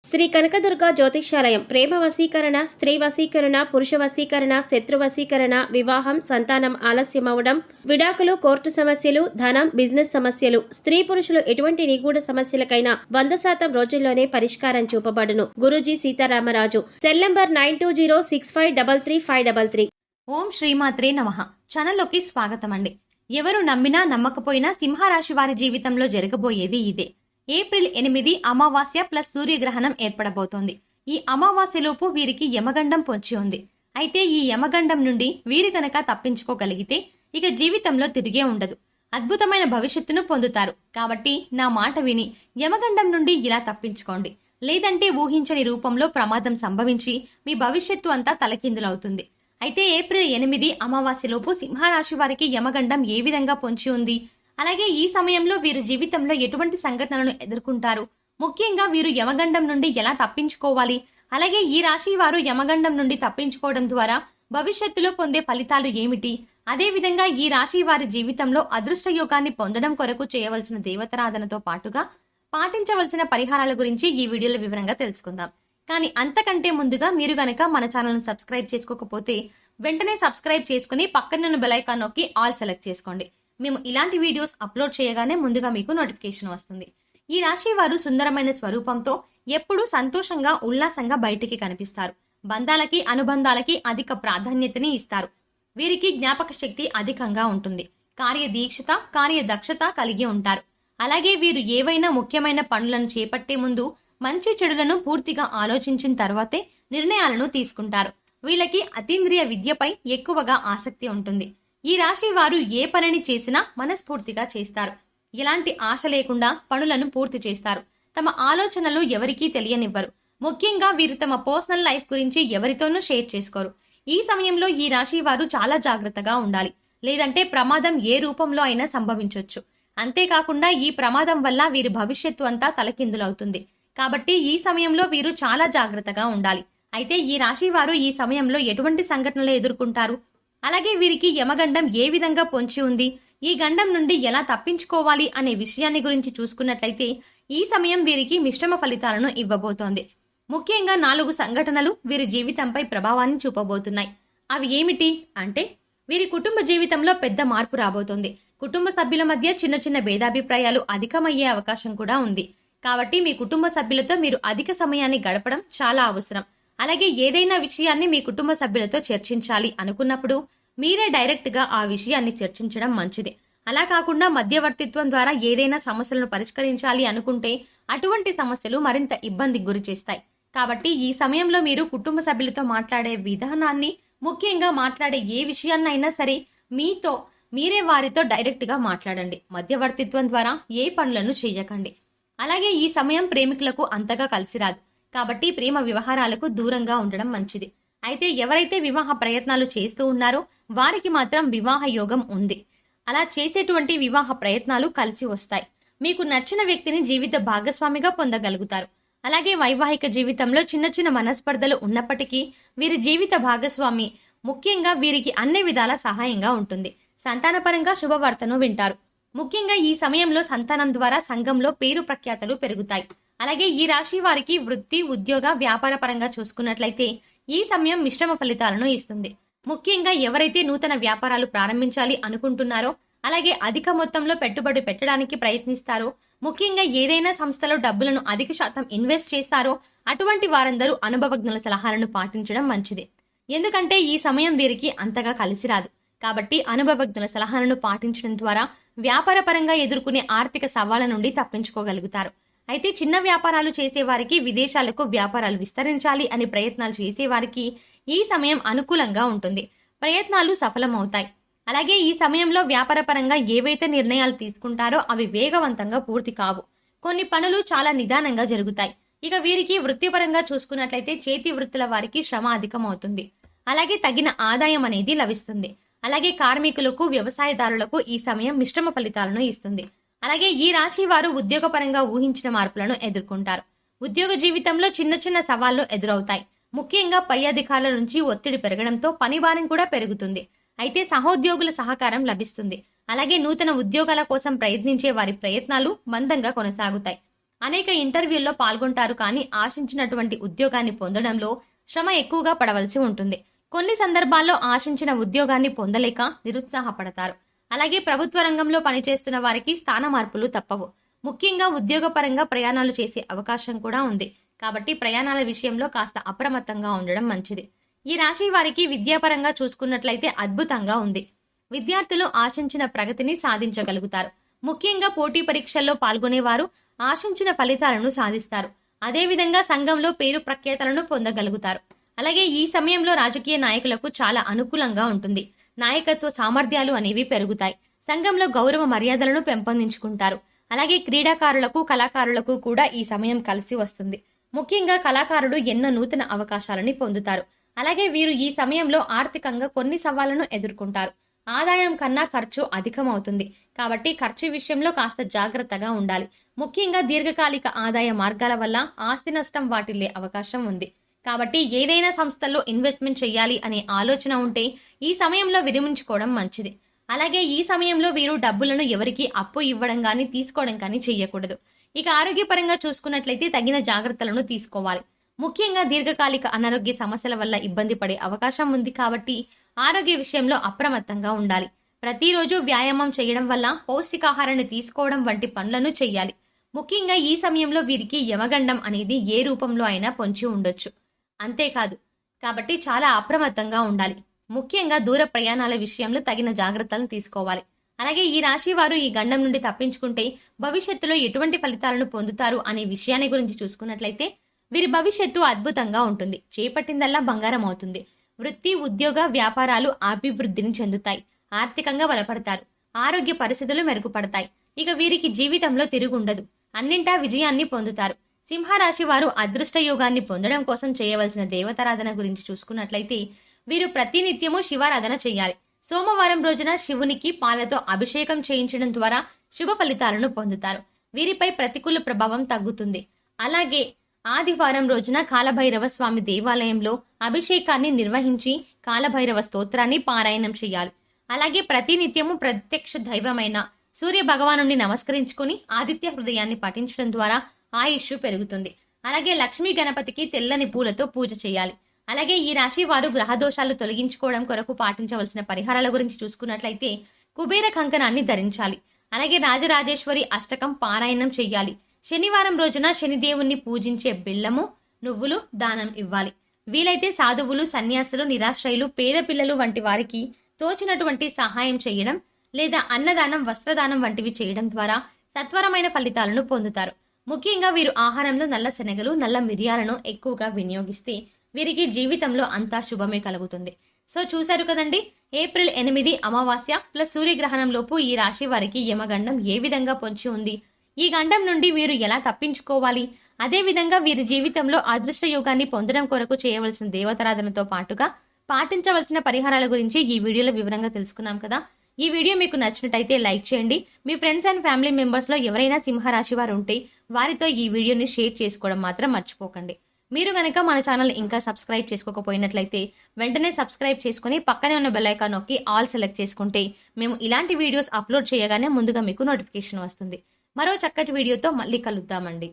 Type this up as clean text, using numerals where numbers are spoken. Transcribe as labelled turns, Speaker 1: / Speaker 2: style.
Speaker 1: శ్రీ కనకదుర్గ జ్యోతిష్యాలయం ప్రేమ వశీకరణ, స్త్రీ వశీకరణ, పురుష వశీకరణ, శత్రు వశీకరణ, వివాహం, సంతానం ఆలస్యమవడం, విడాకులు, కోర్టు సమస్యలు, ధనం, బిజినెస్ సమస్యలు, స్త్రీ పురుషులు ఎటువంటి నిగూఢ సమస్యలకైనా 100% రోజుల్లోనే పరిష్కారం చూపబడును. గురూజీ సీతారామరాజు. Cell number 9206533533.
Speaker 2: ఓం శ్రీమాత్రే నమః. ఛానల్లోకి స్వాగతం అండి. ఎవరు నమ్మినా నమ్మకపోయినా సింహరాశి వారి జీవితంలో జరగబోయేది ఇదే. ఏప్రిల్ 8 అమావాస్య ప్లస్ సూర్యగ్రహణం ఏర్పడబోతోంది. ఈ అమావాస్యలోపు వీరికి యమగండం పొంచి ఉంది. అయితే ఈ యమగండం నుండి వీరు కనుక తప్పించుకోగలిగితే ఇక జీవితంలో తిరిగే ఉండదు. అద్భుతమైన భవిష్యత్తును పొందుతారు. కాబట్టి నా మాట విని యమగండం నుండి ఇలా తప్పించుకోండి. లేదంటే ఊహించని రూపంలో ప్రమాదం సంభవించి మీ భవిష్యత్తు అంతా తలకిందులవుతుంది. అయితే ఏప్రిల్ 8 అమావాస్యలోపు సింహరాశి వారికి యమగండం ఏ విధంగా పొంచి ఉంది, అలాగే ఈ సమయంలో వీరు జీవితంలో ఎటువంటి సంఘటనలను ఎదుర్కొంటారు, ముఖ్యంగా వీరు యమగండం నుండి ఎలా తప్పించుకోవాలి, అలాగే ఈ రాశి వారు యమగండం నుండి తప్పించుకోవడం ద్వారా భవిష్యత్తులో పొందే ఫలితాలు ఏమిటి, అదేవిధంగా ఈ రాశి వారి జీవితంలో అదృష్ట యోగాన్ని పొందడం కొరకు చేయవలసిన దేవతారాధనతో పాటుగా పాటించవలసిన పరిహారాల గురించి ఈ వీడియోలో వివరంగా తెలుసుకుందాం. కానీ అంతకంటే ముందుగా మీరు గనక మన ఛానల్ను సబ్స్క్రైబ్ చేసుకోకపోతే వెంటనే సబ్స్క్రైబ్ చేసుకుని పక్కనున్న బెల్ ఐకాన్ నొక్కి ఆల్ సెలెక్ట్ చేసుకోండి. మేము ఇలాంటి వీడియోస్ అప్లోడ్ చేయగానే ముందుగా మీకు నోటిఫికేషన్ వస్తుంది. ఈ రాశి వారు సుందరమైన స్వరూపంతో ఎప్పుడూ సంతోషంగా ఉల్లాసంగా బయటికి కనిపిస్తారు. బంధాలకి అనుబంధాలకి అధిక ప్రాధాన్యతని ఇస్తారు. వీరికి జ్ఞాపక శక్తి అధికంగా ఉంటుంది. కార్యదీక్షత కార్యదక్షత కలిగి ఉంటారు. అలాగే వీరు ఏవైనా ముఖ్యమైన పనులను చేపట్టే ముందు మంచి చెడులను పూర్తిగా ఆలోచించిన తర్వాతే నిర్ణయాలను తీసుకుంటారు. వీళ్ళకి అతీంద్రియ విద్యపై ఎక్కువగా ఆసక్తి ఉంటుంది. ఈ రాశి వారు ఏ పనిని చేసినా మనస్ఫూర్తిగా చేస్తారు. ఎలాంటి ఆశ లేకుండా పనులను పూర్తి చేస్తారు. తమ ఆలోచనలు ఎవరికీ తెలియనివ్వరు. ముఖ్యంగా వీరు తమ పర్సనల్ లైఫ్ గురించి ఎవరితోనూ షేర్ చేసుకోరు. ఈ సమయంలో ఈ రాశి వారు చాలా జాగ్రత్తగా ఉండాలి. లేదంటే ప్రమాదం ఏ రూపంలో అయినా సంభవించవచ్చు. అంతేకాకుండా ఈ ప్రమాదం వల్ల వీరి భవిష్యత్తు అంతా తలకిందులవుతుంది. కాబట్టి ఈ సమయంలో వీరు చాలా జాగ్రత్తగా ఉండాలి. అయితే ఈ రాశి వారు ఈ సమయంలో ఎటువంటి సంఘటనలు ఎదుర్కొంటారు, అలాగే వీరికి యమగండం ఏ విధంగా పొంచి ఉంది, ఈ గండం నుండి ఎలా తప్పించుకోవాలి అనే విషయాన్ని గురించి చూసుకున్నట్లయితే ఈ సమయం వీరికి మిశ్రమ ఫలితాలను ఇవ్వబోతోంది. ముఖ్యంగా 4 సంఘటనలు వీరి జీవితంపై ప్రభావాన్ని చూపబోతున్నాయి. అవి ఏమిటి అంటే, వీరి కుటుంబ జీవితంలో పెద్ద మార్పు రాబోతోంది. కుటుంబ సభ్యుల మధ్య చిన్న చిన్న భేదాభిప్రాయాలు అధికమయ్యే అవకాశం కూడా ఉంది. కాబట్టి మీ కుటుంబ సభ్యులతో మీరు అధిక సమయాన్ని గడపడం చాలా అవసరం. అలాగే ఏదైనా విషయాన్ని మీ కుటుంబ సభ్యులతో చర్చించాలి అనుకున్నప్పుడు మీరే డైరెక్ట్ గా ఆ విషయాన్ని చర్చించడం మంచిది. అలా కాకుండా మధ్యవర్తిత్వం ద్వారా ఏదైనా సమస్యలను పరిష్కరించాలి అనుకుంటే అటువంటి సమస్యలు మరింత ఇబ్బందికి గురి చేస్తాయి. కాబట్టి ఈ సమయంలో మీరు కుటుంబ సభ్యులతో మాట్లాడే విధానాన్ని, ముఖ్యంగా మాట్లాడే ఏ విషయాన్నైనా సరే మీరే వారితో డైరెక్ట్ గా మాట్లాడండి. మధ్యవర్తిత్వం ద్వారా ఏ పనులను చేయకండి. అలాగే ఈ సమయం ప్రేమికులకు అంతగా కలిసిరాదు. కాబట్టి ప్రేమ వ్యవహారాలకు దూరంగా ఉండడం మంచిది. అయితే ఎవరైతే వివాహ ప్రయత్నాలు చేస్తూ ఉన్నారో వారికి మాత్రం వివాహ యోగం ఉంది. అలా చేసేటువంటి వివాహ ప్రయత్నాలు కలిసి వస్తాయి. మీకు నచ్చిన వ్యక్తిని జీవిత భాగస్వామిగా పొందగలుగుతారు. అలాగే వైవాహిక జీవితంలో చిన్న చిన్న మనస్పర్ధలు ఉన్నప్పటికీ వీరి జీవిత భాగస్వామి ముఖ్యంగా వీరికి అన్ని విధాల సహాయంగా ఉంటుంది. సంతానపరంగా శుభవార్తను వింటారు. ముఖ్యంగా ఈ సమయంలో సంతానం ద్వారా సంఘంలో పేరు ప్రఖ్యాతలు పెరుగుతాయి. అలాగే ఈ రాశి వారికి వృత్తి, ఉద్యోగ, వ్యాపార పరంగా చూసుకున్నట్లయితే ఈ సమయం మిశ్రమ ఫలితాలను ఇస్తుంది. ముఖ్యంగా ఎవరైతే నూతన వ్యాపారాలు ప్రారంభించాలి అనుకుంటున్నారో, అలాగే అధిక మొత్తంలో పెట్టుబడి పెట్టడానికి ప్రయత్నిస్తారో, ముఖ్యంగా ఏదైనా సంస్థలో డబ్బులను అధిక శాతం ఇన్వెస్ట్ చేస్తారో అటువంటి వారందరూ అనుభవజ్ఞుల సలహాలను పాటించడం మంచిది. ఎందుకంటే ఈ సమయం వీరికి అంతగా కలిసిరాదు. కాబట్టి అనుభవజ్ఞుల సలహాలను పాటించడం ద్వారా వ్యాపార పరంగా ఎదుర్కొనే ఆర్థిక సవాళ్ల నుండి తప్పించుకోగలుగుతారు. అయితే చిన్న వ్యాపారాలు చేసేవారికి, విదేశాలకు వ్యాపారాలు విస్తరించాలి అని ప్రయత్నాలు చేసేవారికి ఈ సమయం అనుకూలంగా ఉంటుంది. ప్రయత్నాలు సఫలమవుతాయి. అలాగే ఈ సమయంలో వ్యాపార పరంగా ఏవైతే నిర్ణయాలు తీసుకుంటారో అవి వేగవంతంగా పూర్తి కావు. కొన్ని పనులు చాలా నిదానంగా జరుగుతాయి. ఇక వీరికి వృత్తిపరంగా చూసుకున్నట్లయితే చేతి వృత్తుల వారికి శ్రమ అధికమవుతుంది. అలాగే తగిన ఆదాయం అనేది లభిస్తుంది. అలాగే కార్మికులకు, వ్యవసాయదారులకు ఈ సమయం మిశ్రమ ఫలితాలను ఇస్తుంది. అలాగే ఈ రాశి వారు ఉద్యోగపరంగా ఊహించిన మార్పులను ఎదుర్కొంటారు. ఉద్యోగ జీవితంలో చిన్న చిన్న సవాళ్లు ఎదురవుతాయి. ముఖ్యంగా పై అధికారుల నుంచి ఒత్తిడి పెరగడంతో పని భారం కూడా పెరుగుతుంది. అయితే సహోద్యోగుల సహకారం లభిస్తుంది. అలాగే నూతన ఉద్యోగాల కోసం ప్రయత్నించే వారి ప్రయత్నాలు మందంగా కొనసాగుతాయి. అనేక ఇంటర్వ్యూల్లో పాల్గొంటారు, కానీ ఆశించినటువంటి ఉద్యోగాన్ని పొందడంలో శ్రమ ఎక్కువగా పడవలసి ఉంటుంది. కొన్ని సందర్భాల్లో ఆశించిన ఉద్యోగాన్ని పొందలేక నిరుత్సాహపడతారు. అలాగే ప్రభుత్వ రంగంలో పనిచేస్తున్న వారికి స్థాన మార్పులు తప్పవు. ముఖ్యంగా ఉద్యోగపరంగా ప్రయాణాలు చేసే అవకాశం కూడా ఉంది. కాబట్టి ప్రయాణాల విషయంలో కాస్త అప్రమత్తంగా ఉండడం మంచిది. ఈ రాశి వారికి విద్యాపరంగా చూసుకున్నట్లయితే అద్భుతంగా ఉంది. విద్యార్థులు ఆశించిన ప్రగతిని సాధించగలుగుతారు. ముఖ్యంగా పోటీ పరీక్షల్లో పాల్గొనేవారు ఆశించిన ఫలితాలను సాధిస్తారు. అదేవిధంగా సంఘంలో పేరు ప్రఖ్యాతలను పొందగలుగుతారు. అలాగే ఈ సమయంలో రాజకీయ నాయకులకు చాలా అనుకూలంగా ఉంటుంది. నాయకత్వ సామర్థ్యాలు అనేవి పెరుగుతాయి. సంఘంలో గౌరవ మర్యాదలను పెంపొందించుకుంటారు. అలాగే క్రీడాకారులకు, కళాకారులకు కూడా ఈ సమయం కలిసి వస్తుంది. ముఖ్యంగా కళాకారులు ఎన్నో నూతన అవకాశాలని పొందుతారు. అలాగే వీరు ఈ సమయంలో ఆర్థికంగా కొన్ని సవాళ్లను ఎదుర్కొంటారు. ఆదాయం కన్నా ఖర్చు అధికమవుతుంది. కాబట్టి ఖర్చు విషయంలో కాస్త జాగ్రత్తగా ఉండాలి. ముఖ్యంగా దీర్ఘకాలిక ఆదాయ మార్గాల వల్ల ఆస్తి నష్టం వాటిల్లే అవకాశం ఉంది. కాబట్టి ఏదైనా సంస్థల్లో ఇన్వెస్ట్మెంట్ చేయాలి అనే ఆలోచన ఉంటే ఈ సమయంలో విరమించుకోవడం మంచిది. అలాగే ఈ సమయంలో వీరు డబ్బులను ఎవరికి అప్పు ఇవ్వడం కానీ తీసుకోవడం కానీ చేయకూడదు. ఇక ఆరోగ్యపరంగా చూసుకున్నట్లయితే తగిన జాగ్రత్తలను తీసుకోవాలి. ముఖ్యంగా దీర్ఘకాలిక అనారోగ్య సమస్యల వల్ల ఇబ్బంది పడే అవకాశం ఉంది. కాబట్టి ఆరోగ్య విషయంలో అప్రమత్తంగా ఉండాలి. ప్రతిరోజు వ్యాయామం చేయడం వల్ల పౌష్టికాహారాన్ని తీసుకోవడం వంటి పనులను చేయాలి. ముఖ్యంగా ఈ సమయంలో వీరికి యమగండం అనేది ఏ రూపంలో అయినా పొంచి ఉండొచ్చు. అంతేకాదు, కాబట్టి చాలా అప్రమత్తంగా ఉండాలి. ముఖ్యంగా దూర ప్రయాణాల విషయంలో తగిన జాగ్రత్తలను తీసుకోవాలి. అలాగే ఈ రాశి వారు ఈ గండం నుండి తప్పించుకుంటే భవిష్యత్తులో ఎటువంటి ఫలితాలను పొందుతారు అనే విషయాన్ని గురించి చూసుకున్నట్లయితే వీరి భవిష్యత్తు అద్భుతంగా ఉంటుంది. చేపట్టిందల్లా బంగారం అవుతుంది. వృత్తి, ఉద్యోగ, వ్యాపారాలు అభివృద్ధిని చెందుతాయి. ఆర్థికంగా బలపడతారు. ఆరోగ్య పరిస్థితులు మెరుగుపడతాయి. ఇక వీరికి జీవితంలో తిరుగుండదు. అన్నింటా విజయాన్ని పొందుతారు. సింహరాశి వారు అదృష్ట యోగాన్ని పొందడం కోసం చేయవలసిన దేవతారాధన గురించి చూసుకున్నట్లయితే వీరు ప్రతినిత్యము శివారాధన చేయాలి. సోమవారం రోజున శివునికి పాలతో అభిషేకం చేయించడం ద్వారా శుభ ఫలితాలను పొందుతారు. వీరిపై ప్రతికూల ప్రభావం తగ్గుతుంది. అలాగే ఆదివారం రోజున కాలభైరవ స్వామి దేవాలయంలో అభిషేకాన్ని నిర్వహించి కాలభైరవ స్తోత్రాన్ని పారాయణం చేయాలి. అలాగే ప్రతినిత్యము ప్రత్యక్ష దైవమైన సూర్య భగవానుని నమస్కరించుకుని ఆదిత్య హృదయాన్ని పఠించడం ద్వారా ఆయుష్ పెరుగుతుంది. అలాగే లక్ష్మీ గణపతికి తెల్లని పూలతో పూజ చేయాలి. అలాగే ఈ రాశి వారు గ్రహదోషాలు తొలగించుకోవడం కొరకు పాటించవలసిన పరిహారాల గురించి చూసుకున్నట్లయితే కుబేర కంకణాన్ని ధరించాలి. అలాగే రాజరాజేశ్వరి అష్టకం పారాయణం చెయ్యాలి. శనివారం రోజున శనిదేవుణ్ణి పూజించే బెల్లము, నువ్వులు దానం ఇవ్వాలి. వీలైతే సాధువులు, సన్యాసులు, నిరాశ్రయులు, పేద పిల్లలు వంటి వారికి తోచినటువంటి సహాయం చేయడం లేదా అన్నదానం, వస్త్రదానం వంటివి చేయడం ద్వారా సత్వరమైన ఫలితాలను పొందుతారు. ముఖ్యంగా వీరు ఆహారంలో నల్ల శనగలు, నల్ల మిరియాలను ఎక్కువగా వినియోగిస్తే వీరికి జీవితంలో అంతా శుభమే కలుగుతుంది. సో చూశారు కదండి, ఏప్రిల్ 8 అమావాస్య ప్లస్ సూర్యగ్రహణం లోపు ఈ రాశి వారికి యమగండం ఏ విధంగా పొంచి ఉంది, ఈ గండం నుండి వీరు ఎలా తప్పించుకోవాలి, అదేవిధంగా వీరి జీవితంలో అదృష్ట యోగాన్ని పొందడం కొరకు చేయవలసిన దేవతారాధనతో పాటుగా పాటించవలసిన పరిహారాల గురించి ఈ వీడియోలో వివరంగా తెలుసుకున్నాం కదా. ఈ వీడియో మీకు నచ్చినట్టయితే లైక్ చేయండి. మీ ఫ్రెండ్స్ అండ్ ఫ్యామిలీ మెంబర్స్లో ఎవరైనా సింహరాశి వారు ఉంటే వారితో ఈ వీడియోని షేర్ చేసుకోవడం మాత్రం మర్చిపోకండి. మీరు గనక మన ఛానల్ ఇంకా సబ్స్క్రైబ్ చేసుకోకపోయినట్లయితే వెంటనే సబ్స్క్రైబ్ చేసుకుని పక్కనే ఉన్న బెల్ ఐకాన్ నొక్కి ఆల్ సెలెక్ట్ చేసుకుంటే మేము ఇలాంటి వీడియోస్ అప్లోడ్ చేయగానే ముందుగా మీకు నోటిఫికేషన్ వస్తుంది. మరో చక్కటి వీడియోతో మళ్ళీ కలుద్దామండి.